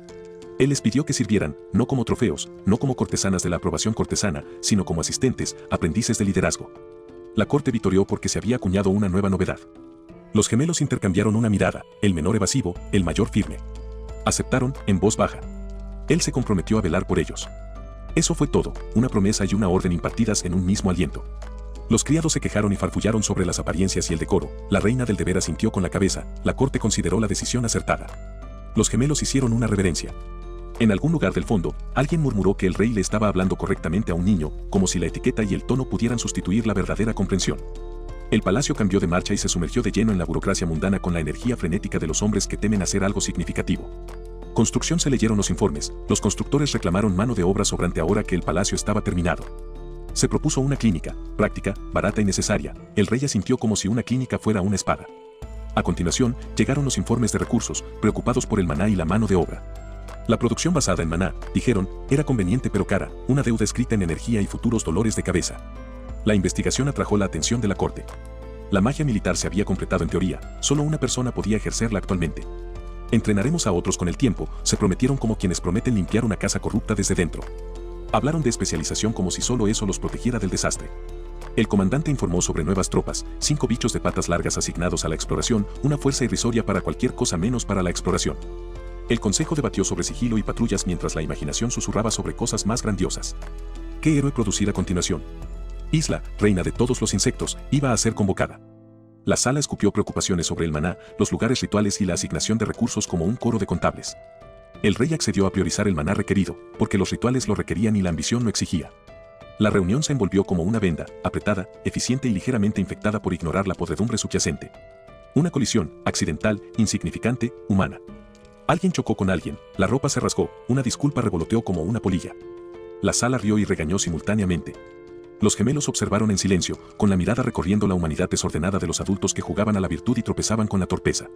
Él les pidió que sirvieran, no como trofeos, no como cortesanas de la aprobación cortesana, sino como asistentes, aprendices de liderazgo. La corte vitoreó porque se había acuñado una nueva novedad. Los gemelos intercambiaron una mirada, el menor evasivo, el mayor firme. Aceptaron, en voz baja. Él se comprometió a velar por ellos. Eso fue todo, una promesa y una orden impartidas en un mismo aliento. Los criados se quejaron y farfullaron sobre las apariencias y el decoro. La reina del deber asintió con la cabeza. La corte consideró la decisión acertada. Los gemelos hicieron una reverencia. En algún lugar del fondo, alguien murmuró que el rey le estaba hablando correctamente a un niño, como si la etiqueta y el tono pudieran sustituir la verdadera comprensión. El palacio cambió de marcha y se sumergió de lleno en la burocracia mundana con la energía frenética de los hombres que temen hacer algo significativo. Construcción se leyeron los informes. Los constructores reclamaron mano de obra sobrante ahora que el palacio estaba terminado. Se propuso una clínica, práctica, barata y necesaria. El rey asintió como si una clínica fuera una espada. A continuación, llegaron los informes de recursos, preocupados por el maná y la mano de obra. La producción basada en maná, dijeron, era conveniente pero cara, una deuda escrita en energía y futuros dolores de cabeza. La investigación atrajo la atención de la corte. La magia militar se había completado en teoría, solo una persona podía ejercerla actualmente. Entrenaremos a otros con el tiempo, se prometieron como quienes prometen limpiar una casa corrupta desde dentro. Hablaron de especialización como si solo eso los protegiera del desastre. El comandante informó sobre nuevas tropas, 5 bichos de patas largas asignados a la exploración, una fuerza irrisoria para cualquier cosa menos para la exploración. El consejo debatió sobre sigilo y patrullas mientras la imaginación susurraba sobre cosas más grandiosas. ¿Qué héroe producir a continuación? Isla, reina de todos los insectos, iba a ser convocada. La sala escupió preocupaciones sobre el maná, los lugares rituales y la asignación de recursos como un coro de contables. El rey accedió a priorizar el maná requerido, porque los rituales lo requerían y la ambición lo exigía. La reunión se envolvió como una venda, apretada, eficiente y ligeramente infectada por ignorar la podredumbre subyacente. Una colisión, accidental, insignificante, humana. Alguien chocó con alguien, la ropa se rasgó, una disculpa revoloteó como una polilla. La sala rió y regañó simultáneamente. Los gemelos observaron en silencio, con la mirada recorriendo la humanidad desordenada de los adultos que jugaban a la virtud y tropezaban con la torpeza.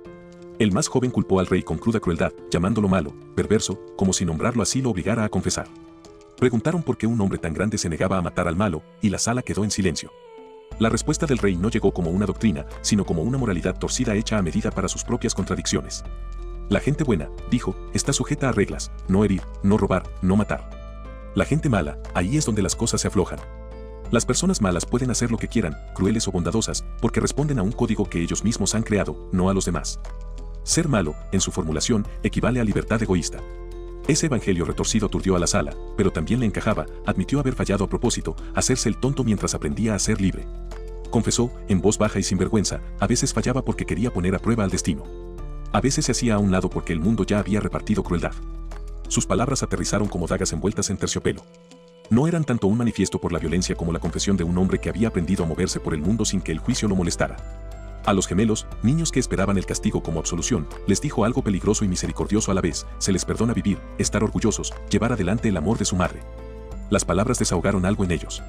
El más joven culpó al rey con cruda crueldad, llamándolo malo, perverso, como si nombrarlo así lo obligara a confesar. Preguntaron por qué un hombre tan grande se negaba a matar al malo, y la sala quedó en silencio. La respuesta del rey no llegó como una doctrina, sino como una moralidad torcida hecha a medida para sus propias contradicciones. La gente buena, dijo, está sujeta a reglas, no herir, no robar, no matar. La gente mala, ahí es donde las cosas se aflojan. Las personas malas pueden hacer lo que quieran, crueles o bondadosas, porque responden a un código que ellos mismos han creado, no a los demás. Ser malo, en su formulación, equivale a libertad egoísta. Ese evangelio retorcido aturdió a la sala, pero también le encajaba, admitió haber fallado a propósito, hacerse el tonto mientras aprendía a ser libre. Confesó, en voz baja y sin vergüenza, a veces fallaba porque quería poner a prueba al destino. A veces se hacía a un lado porque el mundo ya había repartido crueldad. Sus palabras aterrizaron como dagas envueltas en terciopelo. No eran tanto un manifiesto por la violencia como la confesión de un hombre que había aprendido a moverse por el mundo sin que el juicio lo molestara. A los gemelos, niños que esperaban el castigo como absolución, les dijo algo peligroso y misericordioso a la vez: se les perdona vivir, estar orgullosos, llevar adelante el amor de su madre. Las palabras desahogaron algo en ellos.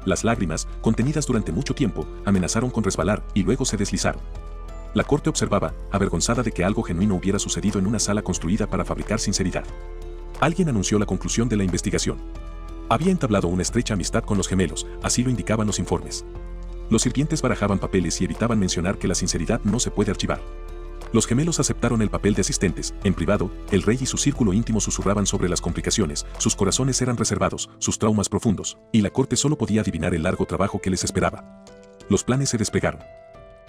Las lágrimas, contenidas durante mucho tiempo, amenazaron con resbalar y luego se deslizaron. La corte observaba, avergonzada de que algo genuino hubiera sucedido en una sala construida para fabricar sinceridad. Alguien anunció la conclusión de la investigación. Había entablado una estrecha amistad con los gemelos, así lo indicaban los informes. Los sirvientes barajaban papeles y evitaban mencionar que la sinceridad no se puede archivar. Los gemelos aceptaron el papel de asistentes. En privado, el rey y su círculo íntimo susurraban sobre las complicaciones, sus corazones eran reservados, sus traumas profundos, y la corte solo podía adivinar el largo trabajo que les esperaba. Los planes se desplegaron.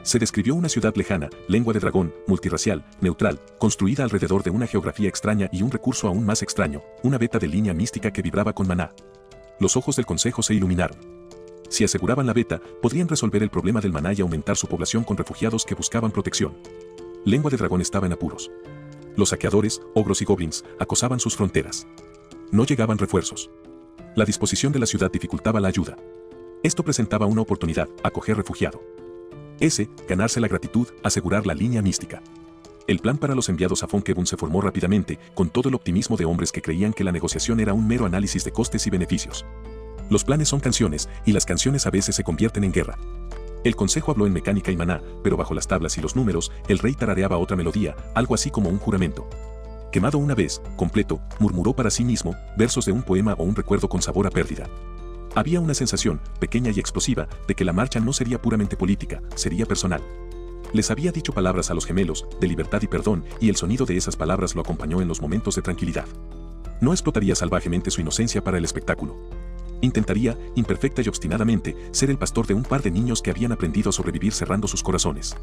Se describió una ciudad lejana, lengua de dragón, multirracial, neutral, construida alrededor de una geografía extraña y un recurso aún más extraño, una veta de línea mística que vibraba con maná. Los ojos del consejo se iluminaron. Si aseguraban la veta, podrían resolver el problema del maná y aumentar su población con refugiados que buscaban protección. Lengua de dragón estaba en apuros. Los saqueadores, ogros y goblins, acosaban sus fronteras. No llegaban refuerzos. La disposición de la ciudad dificultaba la ayuda. Esto presentaba una oportunidad: acoger refugiado. Ganarse la gratitud, asegurar la línea mística. El plan para los enviados a Fonkebun se formó rápidamente, con todo el optimismo de hombres que creían que la negociación era un mero análisis de costes y beneficios. Los planes son canciones, y las canciones a veces se convierten en guerra. El consejo habló en mecánica y maná, pero bajo las tablas y los números, el rey tarareaba otra melodía, algo así como un juramento. Quemado una vez, completo, murmuró para sí mismo, versos de un poema o un recuerdo con sabor a pérdida. Había una sensación, pequeña y explosiva, de que la marcha no sería puramente política, sería personal. Les había dicho palabras a los gemelos, de libertad y perdón, y el sonido de esas palabras lo acompañó en los momentos de tranquilidad. No explotaría salvajemente su inocencia para el espectáculo. Intentaría, imperfecta y obstinadamente, ser el pastor de un par de niños que habían aprendido a sobrevivir cerrando sus corazones.